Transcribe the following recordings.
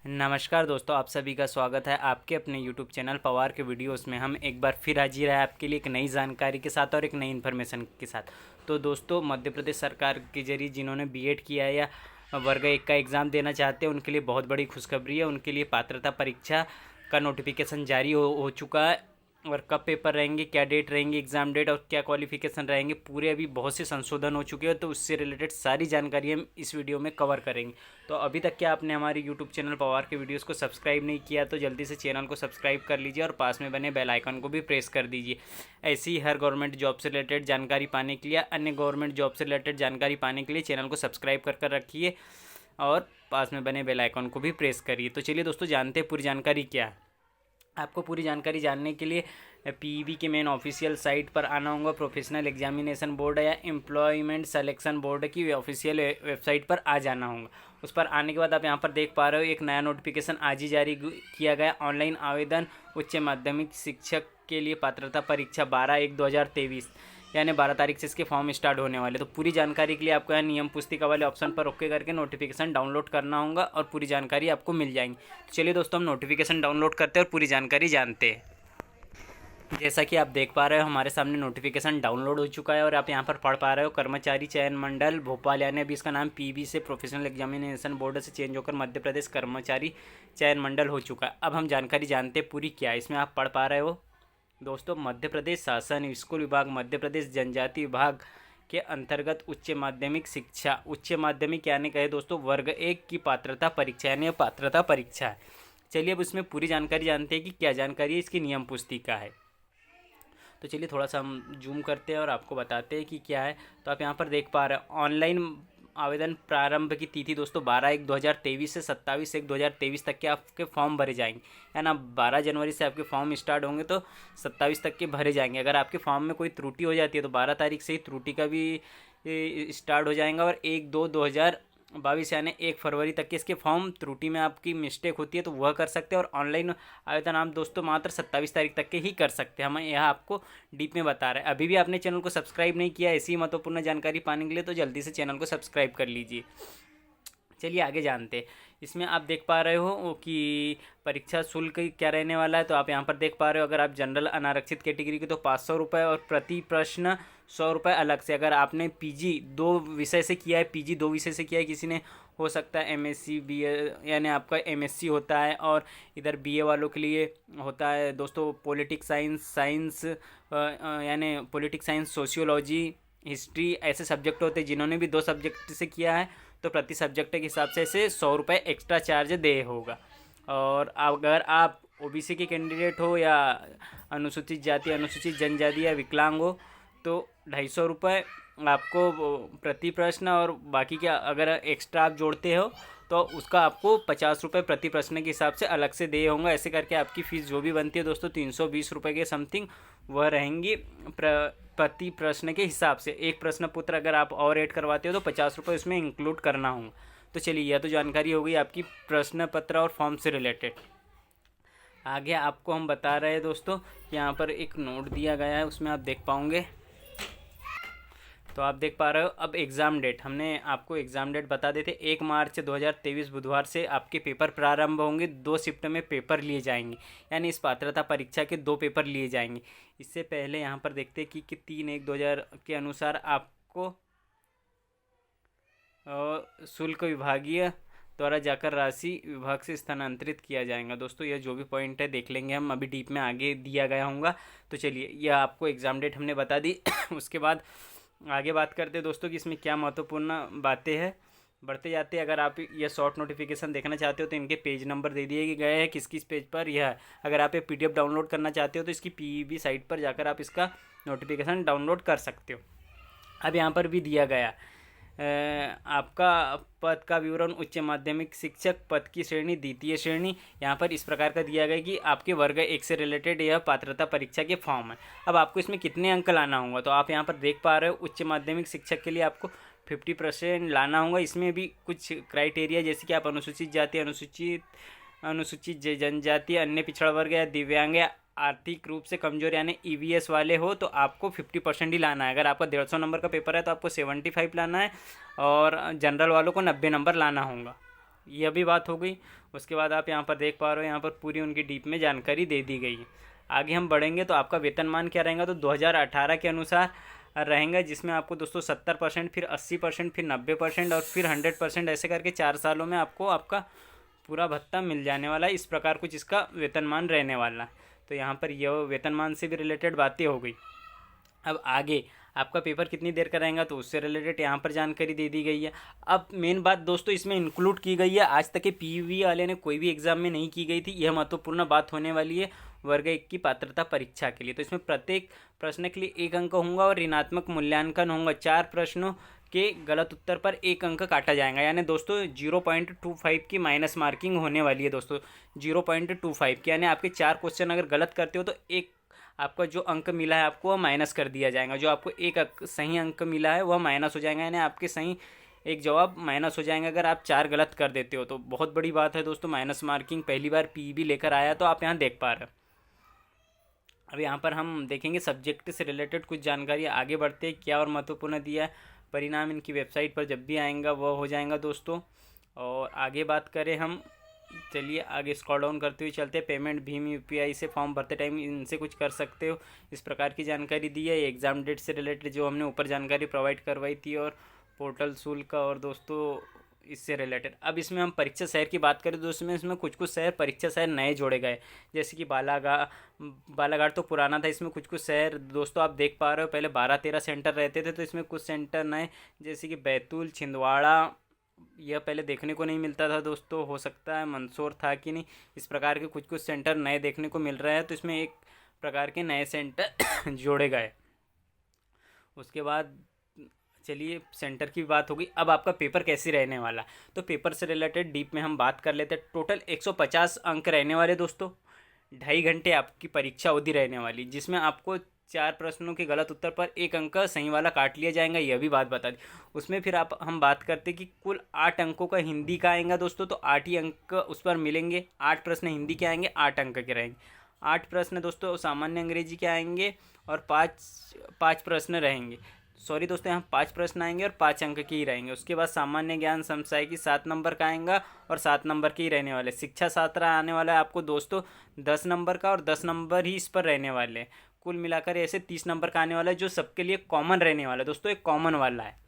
नमस्कार दोस्तों, आप सभी का स्वागत है आपके अपने यूट्यूब चैनल पवार के वीडियोस में। हम एक बार फिर हाजिर है आपके लिए एक नई जानकारी के साथ और एक नई इन्फॉर्मेशन के साथ। तो दोस्तों, मध्य प्रदेश सरकार के जरिए जिन्होंने बीएड किया है या वर्ग 1 का एग्ज़ाम देना चाहते हैं उनके लिए बहुत बड़ी खुशखबरी है। उनके लिए पात्रता परीक्षा का नोटिफिकेशन जारी हो चुका है और कब पेपर रहेंगे, क्या डेट रहेंगी एग्ज़ाम डेट और क्या क्वालिफिकेशन रहेंगे, पूरे अभी बहुत से संशोधन हो चुके हैं। तो उससे रिलेटेड सारी जानकारी हम इस वीडियो में कवर करेंगे। तो अभी तक क्या आपने हमारे यूट्यूब चैनल पवार के वीडियोस को सब्सक्राइब नहीं किया तो जल्दी से चैनल को सब्सक्राइब कर लीजिए और पास में बने बेल आइकन को भी प्रेस कर दीजिए। ऐसी ही हर गवर्नमेंट जॉब से रिलेटेड जानकारी पाने के लिए, अन्य गवर्नमेंट जॉब से रिलेटेड जानकारी पाने के लिए चैनल को सब्सक्राइब कर रखिए और पास में बने बेल आइकन को भी प्रेस करिए। तो चलिए दोस्तों, जानते हैं पूरी जानकारी क्या है। आपको पूरी जानकारी जानने के लिए पीईबी के मेन ऑफिशियल साइट पर आना होगा। प्रोफेशनल एग्जामिनेशन बोर्ड या एम्प्लॉयमेंट सिलेक्शन बोर्ड की ऑफिशियल वेबसाइट पर आ जाना होगा। उस पर आने के बाद आप यहाँ पर देख पा रहे हो एक नया नोटिफिकेशन आज ही जारी किया गया। ऑनलाइन आवेदन उच्च माध्यमिक शिक्षक के लिए पात्रता परीक्षा 12/1/2023 यानी 12 तारीख से इसके फॉर्म स्टार्ट होने वाले। तो पूरी जानकारी के लिए आपको यहाँ नियम पुस्तिका वाले ऑप्शन पर ओके करके नोटिफिकेशन डाउनलोड करना होगा और पूरी जानकारी आपको मिल जाएंगी। तो चलिए दोस्तों, हम नोटिफिकेशन डाउनलोड करते हैं और पूरी जानकारी जानते हैं। जैसा कि आप देख पा रहे हो हमारे सामने नोटिफिकेशन डाउनलोड हो चुका है और आप यहाँ पर पढ़ पा रहे हो कर्मचारी चयन मंडल भोपाल, यानी अभी इसका नाम पीबी से प्रोफेशनल एग्जामिनेशन बोर्ड से चेंज होकर मध्य प्रदेश कर्मचारी चयन मंडल हो चुका है। अब हम जानकारी जानते हैं पूरी क्या है। इसमें आप पढ़ पा रहे हो दोस्तों, मध्य प्रदेश शासन स्कूल विभाग, मध्य प्रदेश जनजाति विभाग के अंतर्गत उच्च माध्यमिक शिक्षा, उच्च माध्यमिक यानी कहे दोस्तों वर्ग 1 की पात्रता परीक्षा यानी पात्रता परीक्षा है। चलिए अब उसमें पूरी जानकारी जानते हैं कि क्या जानकारी है इसकी नियम पुस्तिका है। तो चलिए थोड़ा सा हम जूम करते हैं और आपको बताते हैं कि क्या है। तो आप यहाँ पर देख पा रहे हैं ऑनलाइन आवेदन प्रारंभ की तिथि दोस्तों 12/1/2023 से 27/1/2023 तक के आपके फॉर्म भरे जाएंगे। या ना 12 जनवरी से आपके फॉर्म स्टार्ट होंगे तो 27 तक के भरे जाएंगे। अगर आपके फॉर्म में कोई त्रुटि हो जाती है तो 12 तारीख से ही त्रुटि का भी स्टार्ट हो जाएगा और 1/2/2022 यानी 1 फरवरी तक के इसके फॉर्म त्रुटि में आपकी मिस्टेक होती है तो वह कर सकते हैं। और ऑनलाइन आवेदन आप दोस्तों मात्र 27 तारीख तक के ही कर सकते हैं। हम यहाँ आपको डीप में बता रहे हैं। अभी भी आपने चैनल को सब्सक्राइब नहीं किया ऐसी महत्वपूर्ण जानकारी पाने के लिए तो जल्दी से चैनल को सब्सक्राइब कर लीजिए। चलिए आगे जानते हैं। इसमें आप देख पा रहे हो कि परीक्षा शुल्क क्या रहने वाला है। तो आप यहाँ पर देख पा रहे हो अगर आप जनरल अनारक्षित कैटेगरी के तो 500 रुपये और प्रति प्रश्न 100 रुपये अलग से। अगर आपने पीजी 2 विषय से किया है, पीजी 2 विषय से किया है, किसी ने हो सकता है एमएससी बीए यानी आपका एमएससी होता है और इधर बीए वालों के लिए होता है दोस्तों पॉलिटिक्स साइंस यानी पॉलिटिक्स साइंस, सोशियोलॉजी, हिस्ट्री, ऐसे सब्जेक्ट होते हैं। जिन्होंने भी 2 सब्जेक्ट से किया है तो प्रति सब्जेक्ट के हिसाब से इसे 100 रुपये एक्स्ट्रा चार्ज दे होगा। और अगर आप ओबीसी के कैंडिडेट हो या अनुसूचित जाति, अनुसूचित जनजाति या विकलांग हो तो 250 रुपये आपको प्रति प्रश्न और बाकी क्या अगर एक्स्ट्रा आप जोड़ते हो तो उसका आपको 50 रुपये प्रति प्रश्न के हिसाब से अलग से दे होंगे। ऐसे करके आपकी फ़ीस जो भी बनती है दोस्तों 320 रुपये के समथिंग वह रहेंगी प्रति प्रश्न के हिसाब से। एक प्रश्न पत्र अगर आप और ऐड करवाते हो तो 50 रुपये उसमें इंक्लूड करना होगा। तो चलिए यह तो जानकारी हो गई आपकी प्रश्न पत्र और फॉर्म से रिलेटेड। आगे आपको हम बता रहे हैं दोस्तों कि यहाँ पर एक नोट दिया गया है उसमें आप देख पाओगे। तो आप देख पा रहे हो अब एग्ज़ाम डेट हमने आपको एग्ज़ाम डेट बता देते। 1 मार्च 2023 बुधवार से आपके पेपर प्रारंभ होंगे। 2 शिफ्ट में पेपर लिए जाएंगे यानी इस पात्रता परीक्षा के 2 पेपर लिए जाएंगे। इससे पहले यहाँ पर देखते हैं कि 3/1/2000 के अनुसार आपको शुल्क विभागीय द्वारा जाकर राशि विभाग से स्थानांतरित किया जाएगा। दोस्तों यह जो भी पॉइंट है देख लेंगे हम, अभी डीप में आगे दिया गया होगा। तो चलिए यह आपको एग्ज़ाम डेट हमने बता दी। उसके बाद आगे बात करते हैं दोस्तों कि इसमें क्या महत्वपूर्ण बातें हैं। बढ़ते जाते हैं। अगर आप यह शॉर्ट नोटिफिकेशन देखना चाहते हो तो इनके पेज नंबर दे दिए गए हैं किस किस पेज पर यह है। अगर आप ये पीडीएफ डाउनलोड करना चाहते हो तो इसकी पीईबी साइट पर जाकर आप इसका नोटिफिकेशन डाउनलोड कर सकते हो। अब यहाँ पर भी दिया गया आपका पद का विवरण उच्च माध्यमिक शिक्षक पद की श्रेणी द्वितीय श्रेणी। यहाँ पर इस प्रकार का दिया गया कि आपके वर्ग 1 से रिलेटेड यह पात्रता परीक्षा के फॉर्म है। अब आपको इसमें कितने अंक लाना होगा तो आप यहाँ पर देख पा रहे हो उच्च माध्यमिक शिक्षक के लिए आपको 50% लाना होगा। इसमें भी कुछ क्राइटेरिया जैसे कि आप अनुसूचित जाति, अनुसूचित जनजाति, अन्य पिछड़ा वर्ग या दिव्यांग या आर्थिक रूप से कमजोर यानी ईवीएस वाले हो तो आपको 50% ही लाना है। अगर आपका 150 नंबर का पेपर है तो आपको 75 लाना है और जनरल वालों को 90 नंबर लाना होगा। यह भी बात हो गई। उसके बाद आप यहाँ पर देख पा रहे हो, यहाँ पर पूरी उनकी डीप में जानकारी दे दी गई है। आगे हम बढ़ेंगे तो आपका वेतनमान क्या रहेगा, तो 2018 के अनुसार रहेगा, जिसमें आपको दोस्तों 70%, फिर 80%, फिर 90% और फिर 100%, ऐसे करके 4 सालों में आपको आपका पूरा भत्ता मिल जाने वाला है। इस प्रकार कुछ इसका वेतनमान रहने वाला है। तो यहाँ पर यह वेतनमान से भी रिलेटेड बातें हो गई। अब आगे आपका पेपर कितनी देर का रहेगा, तो उससे रिलेटेड यहाँ पर जानकारी दे दी गई है। अब मेन बात दोस्तों इसमें इंक्लूड की गई है, आज तक के पीयूवी वाले ने कोई भी एग्जाम में नहीं की गई थी। यह महत्वपूर्ण बात होने वाली है वर्ग 1 की पात्रता परीक्षा के लिए। तो इसमें प्रत्येक प्रश्न के लिए 1 अंक होगा और ऋणात्मक मूल्यांकन होगा। 4 प्रश्नों के गलत उत्तर पर 1 अंक काटा जाएगा, यानी दोस्तों 0.25 की माइनस मार्किंग होने वाली है दोस्तों, 0.25 की। यानी आपके 4 क्वेश्चन अगर गलत करते हो तो एक आपका जो अंक मिला है आपको वह माइनस कर दिया जाएगा। जो आपको एक सही अंक मिला है वह माइनस हो जाएगा, यानी आपके सही एक जवाब माइनस हो जाएंगे अगर आप 4 गलत कर देते हो। तो बहुत बड़ी बात है दोस्तों, माइनस मार्किंग पहली बार पीईबी लेकर आया, तो आप यहाँ देख पा रहे हो। अब यहाँ पर हम देखेंगे सब्जेक्ट से रिलेटेड कुछ जानकारी। आगे बढ़ते हैं क्या और महत्वपूर्ण दिया है, परिणाम इनकी वेबसाइट पर जब भी आएगा वह हो जाएगा दोस्तों। और आगे बात करें हम, चलिए आगे स्क्रॉल डाउन करते हुए चलते हैं। पेमेंट भीम यूपीआई से फॉर्म भरते टाइम इनसे कुछ कर सकते हो, इस प्रकार की जानकारी दी है। एग्ज़ाम डेट से रिलेटेड जो हमने ऊपर जानकारी प्रोवाइड करवाई थी, और पोर्टल शुल्क और दोस्तों इससे रिलेटेड। अब इसमें हम परीक्षा शहर की बात करें तो इसमें कुछ शहर परीक्षा शहर नए जोड़े गए, जैसे कि बालाघाट तो पुराना था। इसमें कुछ शहर दोस्तों आप देख पा रहे हो, पहले 12-13 सेंटर रहते थे, तो इसमें कुछ सेंटर नए, जैसे कि बैतूल, छिंदवाड़ा, यह पहले देखने को नहीं मिलता था दोस्तों, हो सकता है मंदसौर था कि नहीं। इस प्रकार के कुछ सेंटर नए देखने को मिल रहे हैं, तो इसमें एक प्रकार के नए सेंटर जोड़े गए। उसके बाद चलिए सेंटर की बात होगी। अब आपका पेपर कैसे रहने वाला, तो पेपर से रिलेटेड डीप में हम बात कर लेते हैं। टोटल 150 अंक रहने वाले दोस्तों, 2.5 घंटे आपकी परीक्षा अवधि रहने वाली, जिसमें आपको 4 प्रश्नों के गलत उत्तर पर 1 अंक सही वाला काट लिया जाएगा, यह भी बात बता दी। उसमें फिर हम बात करते कि कुल 8 अंकों का हिंदी का आएगा दोस्तों, तो 8 ही अंक उस पर मिलेंगे। 8 प्रश्न हिंदी के आएंगे, 8 अंक के रहेंगे। 8 प्रश्न दोस्तों सामान्य अंग्रेजी के आएंगे, और 5 प्रश्न रहेंगे। सॉरी दोस्तों, यहाँ 5 प्रश्न आएंगे और 5 अंक के ही रहेंगे। उसके बाद सामान्य ज्ञान समसाय की 7 नंबर का आएगा और 7 नंबर के ही रहने वाले। शिक्षा शास्त्र आने वाला है आपको दोस्तों 10 नंबर का, और 10 नंबर ही इस पर रहने वाले हैं। कुल मिलाकर ऐसे 30 नंबर का आने वाला है, जो सबके लिए कॉमन रहने वाला है दोस्तों, एक कॉमन वाला है।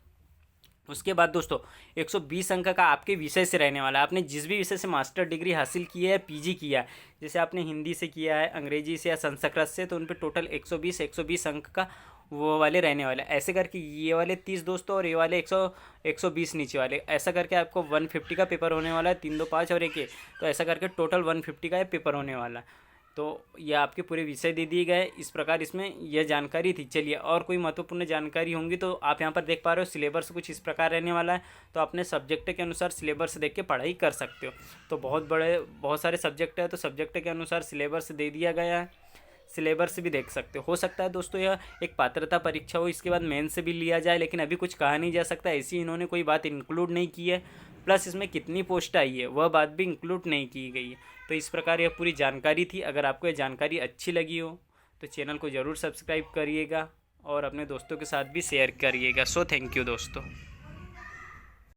उसके बाद दोस्तों 120 अंक का आपके विषय से रहने वाला है। आपने जिस भी विषय से मास्टर डिग्री हासिल की है, पीजी किया है, जैसे आपने हिंदी से किया है, अंग्रेजी से या संस्कृत से, तो उन पर टोटल 120 अंक का वो वाले रहने वाले। ऐसे करके ये वाले 30 दोस्तों, और ये वाले 120 नीचे वाले, ऐसा करके आपको 150 का पेपर होने वाला है। 3 2 5 और 1 तो ऐसा करके टोटल 150 का पेपर होने वाला है। तो यह आपके पूरे विषय दे दिए गए। इस प्रकार इसमें यह जानकारी थी। चलिए और कोई महत्वपूर्ण जानकारी होंगी तो आप यहाँ पर देख पा रहे हो। सिलेबस कुछ इस प्रकार रहने वाला है, तो अपने सब्जेक्ट के अनुसार सिलेबस देख के पढ़ाई कर सकते हो। तो बहुत सारे सब्जेक्ट है, तो सब्जेक्ट के अनुसार सिलेबस दे दिया गया है, सिलेबस भी देख सकते हो सकता है दोस्तों यह एक पात्रता परीक्षा हो, इसके बाद मेन से भी लिया जाए, लेकिन अभी कुछ कहा नहीं जा सकता। ऐसी इन्होंने कोई बात इंक्लूड नहीं की है। प्लस इसमें कितनी पोस्ट आई है वह बात भी इंक्लूड नहीं की गई है। तो इस प्रकार यह पूरी जानकारी थी। अगर आपको यह जानकारी अच्छी लगी हो तो चैनल को ज़रूर सब्सक्राइब करिएगा और अपने दोस्तों के साथ भी शेयर करिएगा। सो थैंक यू दोस्तों।